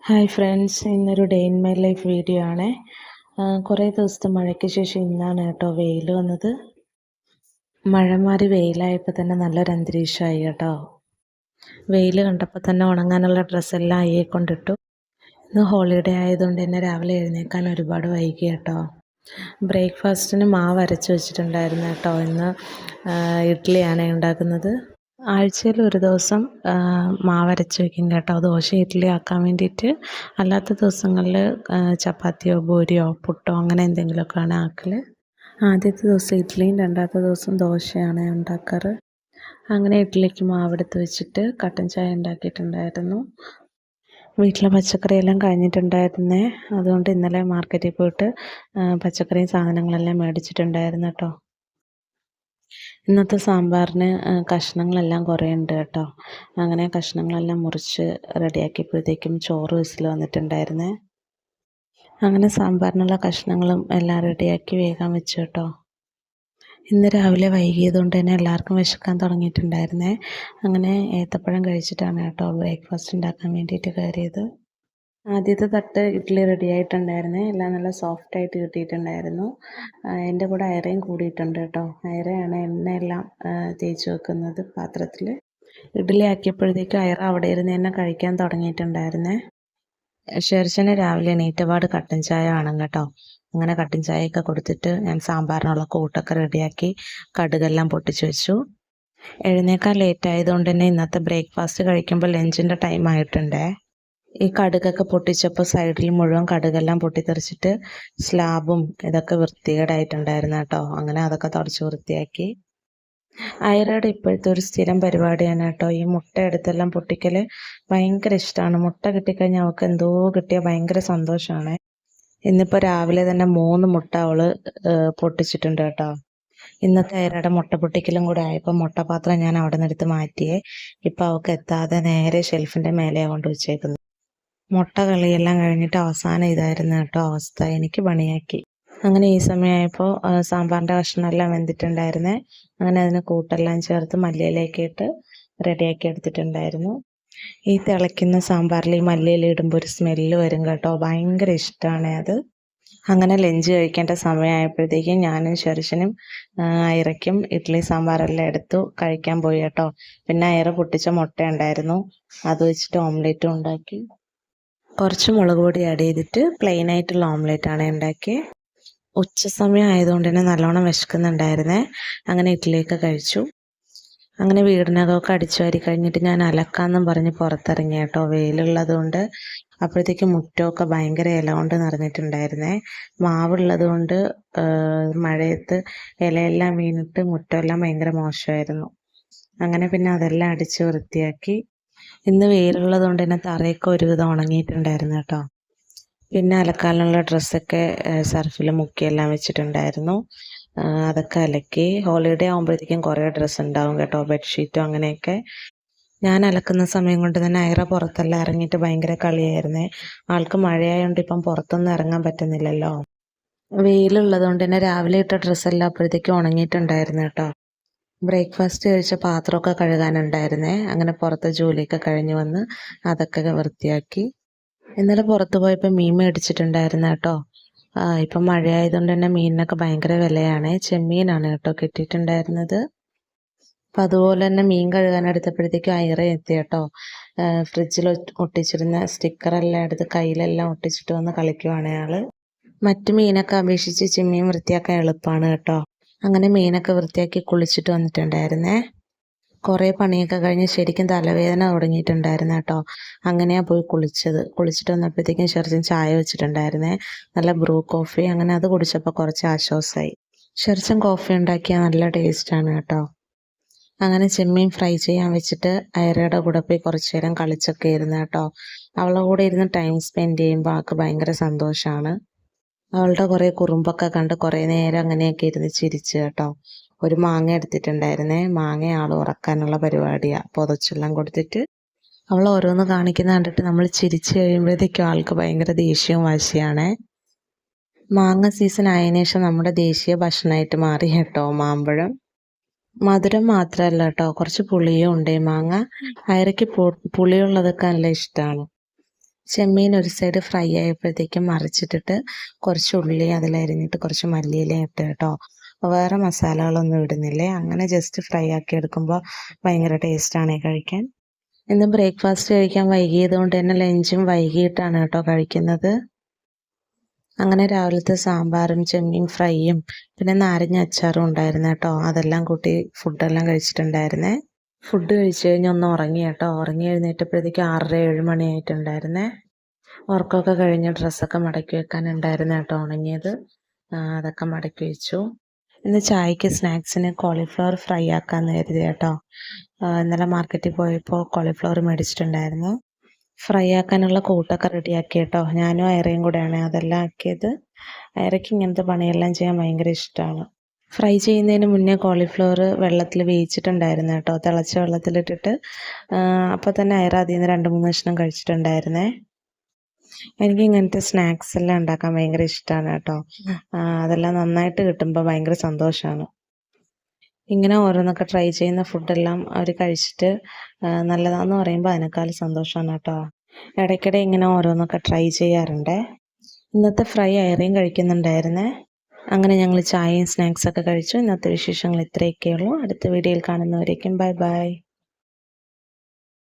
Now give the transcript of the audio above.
Hi friends, ഇന്നൊരു day in my life video ആണേ. കുറേ ദിവസത്തെ മഴയ്ക്ക് ശേഷം ഇന്നാണ് കേട്ടോ വെയിൽ വന്നത്. മഴ മാറി വെയിലായപ്പോൾ തന്നെ നല്ലൊരു അന്തരീക്ഷമായി കേട്ടോ. വെയിൽ കണ്ടപ്പോൾ തന്നെ ഉണങ്ങാനുള്ള ഡ്രസ്സെല്ലാം കൊണ്ടിട്ടു. ഇന്ന് ഹോളിഡേ ആയതുകൊണ്ട് തന്നെ രാവിലെ എഴുന്നേൽക്കാൻ ഒരുപാട് വൈകി കേട്ടോ. ബ്രേക്ക്ഫാസ്റ്റിന് മാവ് അരച്ച് വെച്ചിട്ടുണ്ടായിരുന്നു കേട്ടോ. ഇന്ന് ഇഡ്ഡലിയാണ് ഉണ്ടാക്കുന്നത്. ആഴ്ചയിൽ ഒരു ദിവസം മാവരച്ച് വയ്ക്കും കേട്ടോ, ദോശ ഇഡ്ഡലി ആക്കാൻ വേണ്ടിയിട്ട്. അല്ലാത്ത ദിവസങ്ങളിൽ ചപ്പാത്തിയോ പൂരിയോ പുട്ടോ അങ്ങനെ എന്തെങ്കിലുമൊക്കെയാണ് ആക്കൽ. ആദ്യത്തെ ദിവസം ഇഡ്ഡലിയും രണ്ടാമത്തെ ദിവസം ദോശയാണ് ഉണ്ടാക്കാറ്. അങ്ങനെ ഇഡ്ഡലിക്ക് മാവെടുത്ത് വെച്ചിട്ട് കട്ടൻ ചായ ഉണ്ടാക്കിയിട്ടുണ്ടായിരുന്നു. വീട്ടിലെ പച്ചക്കറിയെല്ലാം കഴിഞ്ഞിട്ടുണ്ടായിരുന്നേ, അതുകൊണ്ട് ഇന്നലെ മാർക്കറ്റിൽ പോയിട്ട് പച്ചക്കറിയും സാധനങ്ങളെല്ലാം മേടിച്ചിട്ടുണ്ടായിരുന്നു കേട്ടോ. ഇന്നത്തെ സാമ്പാറിന് കഷ്ണങ്ങളെല്ലാം കുറേ ഉണ്ട് കേട്ടോ. അങ്ങനെ കഷ്ണങ്ങളെല്ലാം മുറിച്ച് റെഡിയാക്കിയപ്പോഴത്തേക്കും ചോറ് വിസിൽ വന്നിട്ടുണ്ടായിരുന്നേ. അങ്ങനെ സാമ്പാറിനുള്ള കഷ്ണങ്ങളും എല്ലാം റെഡിയാക്കി വേഗം വെച്ചു കേട്ടോ. ഇന്ന് രാവിലെ വൈകിയതുകൊണ്ട് തന്നെ എല്ലാവർക്കും വിശക്കാൻ തുടങ്ങിയിട്ടുണ്ടായിരുന്നേ. അങ്ങനെ ഏത്തപ്പഴം കഴിച്ചിട്ടാണ് കേട്ടോ ബ്രേക്ക്ഫാസ്റ്റ് ഉണ്ടാക്കാൻ വേണ്ടിയിട്ട് കയറിയത്. ആദ്യത്തെ തട്ട് ഇഡ്ഡലി റെഡി ആയിട്ടുണ്ടായിരുന്നേ, എല്ലാം നല്ല സോഫ്റ്റായിട്ട് കിട്ടിയിട്ടുണ്ടായിരുന്നു. എൻ്റെ കൂടെ അയറയും കൂടിയിട്ടുണ്ട് കേട്ടോ. അയറയാണ് എണ്ണയെല്ലാം തേച്ച് വെക്കുന്നത് പാത്രത്തിൽ. ഇഡ്ഡലി ആക്കിയപ്പോഴത്തേക്കും അയറ അവിടെ ഇരുന്ന് തന്നെ കഴിക്കാൻ തുടങ്ങിയിട്ടുണ്ടായിരുന്നേ. ഷെർഷന് രാവിലെ എണീറ്റപാട് കട്ടൻ ചായ വേണം കേട്ടോ. അങ്ങനെ കട്ടൻ ചായയൊക്കെ കൊടുത്തിട്ട് ഞാൻ സാമ്പാറിനുള്ള കൂട്ടൊക്കെ റെഡിയാക്കി കടുകെല്ലാം പൊട്ടിച്ച് വെച്ചു. എഴുന്നേക്കാൻ ലേറ്റ് ആയതുകൊണ്ട് തന്നെ ഇന്നത്തെ ബ്രേക്ക്ഫാസ്റ്റ് കഴിക്കുമ്പോൾ ലഞ്ചിൻ്റെ ടൈം ആയിട്ടുണ്ടേ. ഈ കടുകൊക്കെ പൊട്ടിച്ചപ്പോൾ സൈഡിൽ മുഴുവൻ കടുകെല്ലാം പൊട്ടിത്തെറിച്ചിട്ട് സ്ലാബും ഇതൊക്കെ വൃത്തികേടായിട്ടുണ്ടായിരുന്നു കേട്ടോ. അങ്ങനെ അതൊക്കെ തുടച്ച് വൃത്തിയാക്കി. അയറയുടെ ഇപ്പോഴത്തെ ഒരു സ്ഥിരം പരിപാടിയാണ് കേട്ടോ ഈ മുട്ട എടുത്തെല്ലാം പൊട്ടിക്കൽ. ഭയങ്കര ഇഷ്ടമാണ്. മുട്ട കിട്ടിക്കഴിഞ്ഞാൽ അവൾക്ക് എന്തോ കിട്ടിയാൽ ഭയങ്കര സന്തോഷമാണ്. ഇന്നിപ്പോൾ രാവിലെ തന്നെ 3 മുട്ട അവൾ പൊട്ടിച്ചിട്ടുണ്ട് കേട്ടോ. ഇന്നത്തെ അയറയുടെ മുട്ട പൊട്ടിക്കലും കൂടെ ആയപ്പോൾ മുട്ടപാത്രം ഞാൻ അവിടെ നിന്ന് എടുത്ത് മാറ്റിയേ. ഇപ്പം അവൾക്ക് എത്താതെ നേരെ ഷെൽഫിൻ്റെ മേലെയാണ് കൊണ്ട് വെച്ചേക്കുന്നത്. മുട്ട കളിയെല്ലാം കഴിഞ്ഞിട്ട് അവസാനം ഇതായിരുന്നു കേട്ടോ അവസ്ഥ. എനിക്ക് പണിയാക്കി. അങ്ങനെ ഈ സമയമായപ്പോൾ സാമ്പാറിൻ്റെ കഷ്ണമെല്ലാം വെന്തിട്ടുണ്ടായിരുന്നേ. അങ്ങനെ അതിന് കൂട്ടെല്ലാം ചേർത്ത് മല്ലിയിലേക്ക് ഇട്ട് റെഡിയാക്കി എടുത്തിട്ടുണ്ടായിരുന്നു. ഈ തിളയ്ക്കുന്ന സാമ്പാറിൽ ഈ മല്ലിയില ഇടുമ്പോൾ ഒരു സ്മെല്ല് വരും കേട്ടോ, ഭയങ്കര ഇഷ്ടമാണ് അത്. അങ്ങനെ ലഞ്ച് കഴിക്കേണ്ട സമയമായപ്പോഴത്തേക്കും ഞാനും ഷെർഷനും അയറയ്ക്കും ഇഡ്ഡലി സാമ്പാറെല്ലാം എടുത്തു കഴിക്കാൻ പോയി കേട്ടോ. പിന്നെ അയറ പൊട്ടിച്ച മുട്ട ഉണ്ടായിരുന്നു, അത് വെച്ചിട്ട് ഓംലേറ്റും ഉണ്ടാക്കി. കുറച്ച് മുളക് പൊടി ആഡ് ചെയ്തിട്ട് പ്ലെയിൻ ആയിട്ടുള്ള ഓംലേറ്റാണ് ഉണ്ടാക്കിയത്. ഉച്ച സമയം ആയതുകൊണ്ട് തന്നെ നല്ലോണം വിശക്കുന്നുണ്ടായിരുന്നേ. അങ്ങനെ ഇഡ്ഡലിയൊക്കെ കഴിച്ചു. അങ്ങനെ വീടിനകമൊക്കെ അടിച്ചു വാരി കഴിഞ്ഞിട്ട് ഞാൻ അലക്കാമെന്നും പറഞ്ഞ് പുറത്തിറങ്ങി കേട്ടോ, വെയിലുള്ളത് കൊണ്ട്. അപ്പോഴത്തേക്കും മുറ്റമൊക്കെ ഭയങ്കര ഇല കൊണ്ട് നിറഞ്ഞിട്ടുണ്ടായിരുന്നേ. മാവുള്ളത് കൊണ്ട് മഴയത്ത് ഇലയെല്ലാം വീണിട്ട് മുറ്റമെല്ലാം ഭയങ്കര മോശമായിരുന്നു. അങ്ങനെ പിന്നെ അതെല്ലാം അടിച്ച് വൃത്തിയാക്കി. ഇന്ന് വെയിലുള്ളത് കൊണ്ട് തന്നെ തറയൊക്കെ ഒരുവിധം ഉണങ്ങിയിട്ടുണ്ടായിരുന്നു കേട്ടോ. പിന്നെ അലക്കാനുള്ള ഡ്രസ്സൊക്കെ സർഫിൽ മുക്കിയെല്ലാം വെച്ചിട്ടുണ്ടായിരുന്നു. അതൊക്കെ അലക്കി. ഹോളിഡേ ആകുമ്പോഴത്തേക്കും കുറേ ഡ്രസ്സ് ഉണ്ടാവും കേട്ടോ, ബെഡ്ഷീറ്റും അങ്ങനെയൊക്കെ. ഞാൻ അലക്കുന്ന സമയം കൊണ്ട് തന്നെ അയറ പുറത്തെല്ലാം ഇറങ്ങിയിട്ട് ഭയങ്കര കളിയായിരുന്നേ. ആൾക്ക് മഴയായതുകൊണ്ട് ഇപ്പം പുറത്തൊന്നും ഇറങ്ങാൻ പറ്റുന്നില്ലല്ലോ. വെയിലുള്ളത് കൊണ്ട് തന്നെ രാവിലെ ഇട്ട ഡ്രസ്സെല്ലാം അപ്പോഴത്തേക്കും ഉണങ്ങിയിട്ടുണ്ടായിരുന്നു കേട്ടോ. ബ്രേക്ക്ഫാസ്റ്റ് കഴിച്ച പാത്രമൊക്കെ കഴുകാനുണ്ടായിരുന്നേ. അങ്ങനെ പുറത്തെ ജോലിയൊക്കെ കഴിഞ്ഞ് വന്ന് അതൊക്കെ വൃത്തിയാക്കി. ഇന്നലെ പുറത്ത് പോയപ്പോൾ മീൻ മേടിച്ചിട്ടുണ്ടായിരുന്നു കേട്ടോ. ഇപ്പം മഴയായതുകൊണ്ട് തന്നെ മീനിനൊക്കെ ഭയങ്കര വിലയാണ്. ചെമ്മീനാണ് കേട്ടോ കിട്ടിയിട്ടുണ്ടായിരുന്നത്. അപ്പം അതുപോലെ തന്നെ മീൻ കഴുകാനെടുത്തപ്പോഴത്തേക്കും അയറ എത്തി കേട്ടോ. ഫ്രിഡ്ജിൽ ഒട്ടിച്ചിരുന്ന സ്റ്റിക്കറെല്ലാം എടുത്ത് കയ്യിലെല്ലാം ഒട്ടിച്ചിട്ട് വന്ന് കളിക്കുവാണ് അയാൾ. മറ്റു മീനൊക്കെ അപേക്ഷിച്ച് ചെമ്മീൻ വൃത്തിയാക്കാൻ എളുപ്പമാണ് കേട്ടോ. അങ്ങനെ മീനൊക്കെ വൃത്തിയാക്കി കുളിച്ചിട്ട് വന്നിട്ടുണ്ടായിരുന്നേ. കുറേ പണിയൊക്കെ കഴിഞ്ഞ് ശരിക്കും തലവേദന തുടങ്ങിയിട്ടുണ്ടായിരുന്നു കേട്ടോ. അങ്ങനെയാണ് പോയി കുളിച്ചിട്ട് വന്നപ്പോഴത്തേക്കും ഷെർജൻ ചായ വെച്ചിട്ടുണ്ടായിരുന്നേ, നല്ല ബ്രൂ കോഫി. അങ്ങനെ അത് കുടിച്ചപ്പോൾ കുറച്ച് ആശ്വാസമായി. ഷെർജൻ കോഫി ഉണ്ടാക്കിയാൽ നല്ല ടേസ്റ്റാണ് കേട്ടോ. അങ്ങനെ ചെമ്മീൻ ഫ്രൈ ചെയ്യാൻ വെച്ചിട്ട് അയറയുടെ കൂടെ പോയി കുറച്ച് നേരം കളിച്ചൊക്കെ ഇരുന്ന് കേട്ടോ. അവളുടെ കൂടെ ഇരുന്ന് ടൈം സ്പെൻഡ് ചെയ്യുമ്പോൾ അവൾക്ക് ഭയങ്കര സന്തോഷമാണ്. അവളുടെ കുറേ കുറുമ്പൊക്കെ കണ്ട് കുറേ നേരം അങ്ങനെയൊക്കെ ഇരുന്ന് ചിരിച്ച് കേട്ടോ. ഒരു മാങ്ങ എടുത്തിട്ടുണ്ടായിരുന്നേ. മാങ്ങ ആൾ ഉറക്കാനുള്ള പരിപാടിയാണ്, പുതച്ചെല്ലാം കൊടുത്തിട്ട്. അവൾ ഓരോന്ന് കാണിക്കുന്ന കണ്ടിട്ട് നമ്മൾ ചിരിച്ച് കഴിയുമ്പോഴത്തേക്കും ആൾക്ക് ഭയങ്കര ദേഷ്യവും വാശിയാണേ. മാങ്ങ സീസൺ ആയതിനു ശേഷം നമ്മുടെ ദേശീയ ഭക്ഷണമായിട്ട് മാറി കേട്ടോ മാമ്പഴം. മധുരം മാത്രമല്ല കേട്ടോ, കുറച്ച് പുളിയും ഉണ്ട് ഈ മാങ്ങ. അയറയ്ക്ക് പുളിയുള്ളതൊക്കെ നല്ല ഇഷ്ടമാണ്. ചെമ്മീൻ ഒരു സൈഡ് ഫ്രൈ ആയപ്പോഴത്തേക്കും മറിച്ചിട്ടിട്ട് കുറച്ച് ഉള്ളി അതിലരിഞ്ഞിട്ട് കുറച്ച് മല്ലിയിലയും ഇട്ട് കേട്ടോ. വേറെ മസാലകളൊന്നും ഇടുന്നില്ലേ. അങ്ങനെ ജസ്റ്റ് ഫ്രൈ ആക്കി എടുക്കുമ്പോൾ ഭയങ്കര ടേസ്റ്റാണ് കഴിക്കാൻ. ഇന്ന് ബ്രേക്ക്ഫാസ്റ്റ് കഴിക്കാൻ വൈകിയത് കൊണ്ട് തന്നെ ലഞ്ചും വൈകിട്ടാണ് കേട്ടോ കഴിക്കുന്നത്. അങ്ങനെ രാവിലത്തെ സാമ്പാറും ചെമ്മീൻ ഫ്രൈയും പിന്നെ നാരങ്ങ അച്ചാറും ഉണ്ടായിരുന്നു കേട്ടോ. അതെല്ലാം കൂട്ടി ഫുഡെല്ലാം കഴിച്ചിട്ടുണ്ടായിരുന്നേ. ഫുഡ് കഴിച്ച് കഴിഞ്ഞ് ഒന്ന് ഉറങ്ങി കേട്ടോ. ഉറങ്ങി എഴുന്നേറ്റപ്പോഴത്തേക്ക് 6:30-7 മണിയായിട്ടുണ്ടായിരുന്നേ. ഉറക്കമൊക്കെ കഴിഞ്ഞ് ഡ്രസ്സൊക്കെ മടക്കി വെക്കാനുണ്ടായിരുന്നു കേട്ടോ ഉണങ്ങിയത്. അതൊക്കെ മടക്കി വെച്ചു. ഇന്ന് ചായക്ക് സ്നാക്സിന് കോളിഫ്ലവർ ഫ്രൈ ആക്കാമെന്ന് കരുതി കേട്ടോ. ഇന്നലെ മാർക്കറ്റിൽ പോയപ്പോൾ കോളിഫ്ലവർ മേടിച്ചിട്ടുണ്ടായിരുന്നു. ഫ്രൈ ആക്കാനുള്ള കൂട്ടൊക്കെ റെഡിയാക്കി കേട്ടോ. ഞാനും ഐറയും കൂടെയാണ് അതെല്ലാം ആക്കിയത്. ഐറയ്ക്ക് ഇങ്ങനത്തെ പണിയെല്ലാം ചെയ്യാൻ ഭയങ്കര ഇഷ്ടമാണ്. ഫ്രൈ ചെയ്യുന്നതിന് മുന്നേ കോളിഫ്ലവർ വെള്ളത്തിൽ വേവിച്ചിട്ടുണ്ടായിരുന്നു കേട്ടോ. തിളച്ച വെള്ളത്തിലിട്ടിട്ട് അപ്പോൾ തന്നെ ഐറ അതിൽ നിന്ന് 2-3 കഷ്ണം കഴിച്ചിട്ടുണ്ടായിരുന്നേ. എനിക്ക് ഇങ്ങനത്തെ സ്നാക്സ് എല്ലാം ഉണ്ടാക്കാൻ ഭയങ്കര ഇഷ്ടമാണ് കേട്ടോ. അതെല്ലാം നന്നായിട്ട് കിട്ടുമ്പോൾ ഭയങ്കര സന്തോഷമാണ്. ഇങ്ങനെ ഓരോന്നൊക്കെ ട്രൈ ചെയ്യുന്ന ഫുഡെല്ലാം അവർ കഴിച്ചിട്ട് നല്ലതാണെന്ന് പറയുമ്പോൾ അതിനേക്കാളും സന്തോഷമാണ് കേട്ടോ. ഇടയ്ക്കിടെ ഇങ്ങനെ ഓരോന്നൊക്കെ ട്രൈ ചെയ്യാറുണ്ട്. ഇന്നത്തെ ഫ്രൈ ഐറയും കഴിക്കുന്നുണ്ടായിരുന്നേ. അങ്ങനെ ഞങ്ങൾ ചായയും സ്നാക്സൊക്കെ കഴിച്ചു. ഇന്നത്തെ വിശേഷങ്ങൾ ഇത്രയൊക്കെയുള്ളൂ. അടുത്ത വീഡിയോയിൽ കാണുന്നവരേക്കും ബൈ ബൈ.